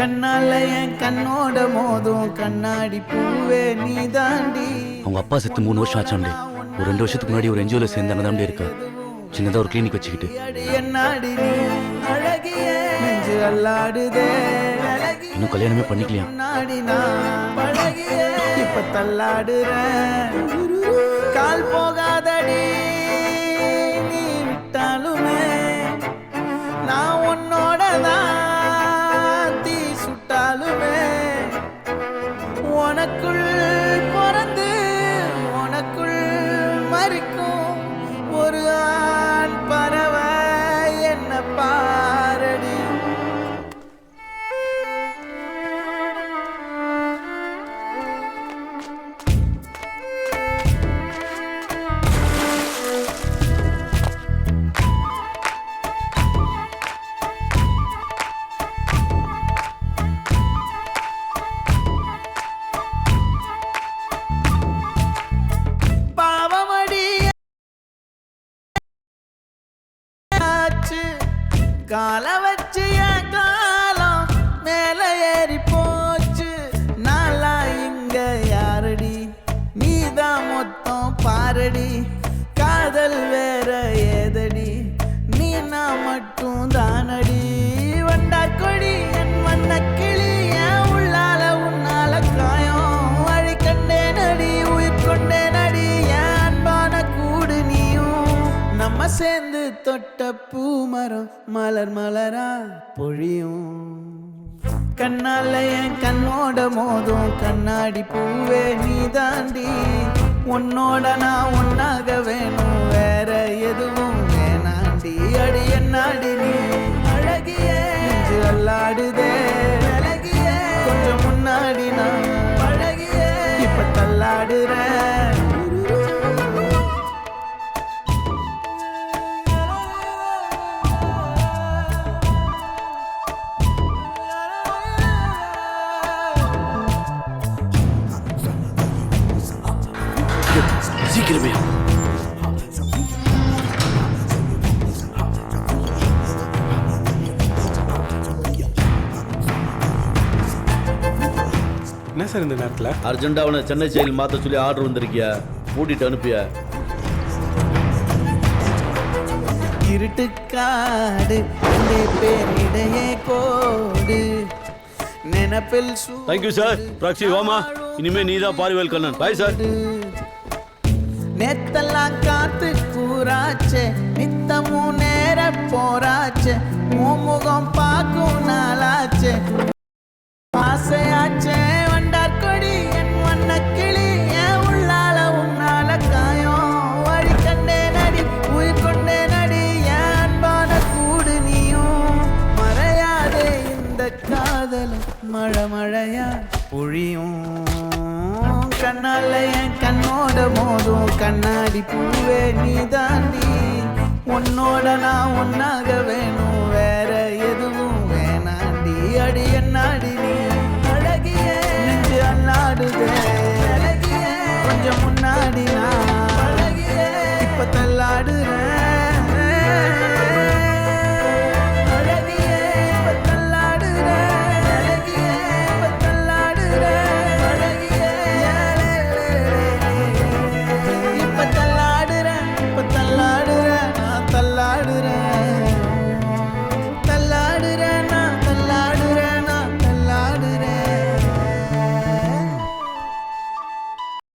கண்ணால என் கண்ணோட மோதும் கண்ணாடி பூவே நீ தாண்டி. அவங்க அப்பா செத்து 3 வருஷம் ஆச்சாண்டே. ஒரு 2 வருஷத்துக்கு முன்னாடி ஒரு என்ஜிஓல சேர்ந்து அண்ணதாண்டே இருக்கா. சின்னதா ஒரு கிளினிக் வச்சுக்கிட்டு. இன்னும் கல்யாணமே பண்ணிக்கலையா. இப்ப தள்ளாடுறேன் கால் போகாதடி நீ விட்டாலுமே நான் உன்னோட தான் தீ சுட்டாலுமே உனக்குள் பிறந்து உனக்குள் மறிக்கும் ஒரு ஆண் பறவை என்ன பாரடி. கால வச்சு என் காலம் மேல ஏறி போச்சு. நாளா இங்க யாரடி நீதான் மொத்தம் பாரடி. காதல் வேற ஏதடி நீ நான் மட்டும் தானடி. வண்டார் கொடி என் வண்ண கிளி என் உள்ளால உன்னால காயம் வழி கண்டே நடி உயிர் கொண்டே நடி என் அன்பான கூடு நீயும். நம்ம சேர்ந்து தொட்ட பூமரம் மலர் மலரா பொழியும். கண்ணால என் கண்ணோட மோதும் கண்ணாடி பூவே நீ தாண்டி. உன்னோட நான் ஒன்னாக வேணும் வேற எதுவும் வேணாண்டி. அடி என்னாடி நீ அழகிய நெஞ்சு அல்லாடுதே அழகிய கொஞ்சம் முன்னாடி நான் அழகிய இப்ப தள்ளாடுறேன். சீக்கிரமே என்ன சார் இந்த நேரத்தில் அர்ஜென்டா அவனை சென்னை செயல் மாற்ற சொல்லி ஆர்டர் வந்திருக்கியா? கூட்டிட்டு அனுப்பியா? இருட்டுக்காடு பேரிடையே கோடு நினப்பில் தேங்க்யூ சார். பிராக்சி வாமா, இனிமே நீதான் பாரிவேல் கண்ணன். Bye sir. நேத்தெல்லாம் காத்து கூறாச்சே நித்தமும் நேர போராச்சே முகம் பார்க்கும் நாளாச்சே ஆசையாச்சே. வண்டார் கொடி என் வண்ண கிளி என் உள்ளால உன்னால காயம் வழி கண்டே நடி உயிர் கொண்டே நடி என் அன்பான கூடு நீயும். மறையாதே இந்த காதல் மழை மழையா பொழியும். கண்ணால என் கண்ணோட மோதும் கண்ணாடி பூவே நீ தாண்டி. உன்னோட நான் ஒன்னாக வேணும் வேற எதுவும் வேணாண்டி. அடி என்னாடி நீ அழகிய நெஞ்சு அல்லாடுதே அழகிய கொஞ்சம் முன்னாடி நான் அழகிய இப்ப தள்ளாடுறேன்.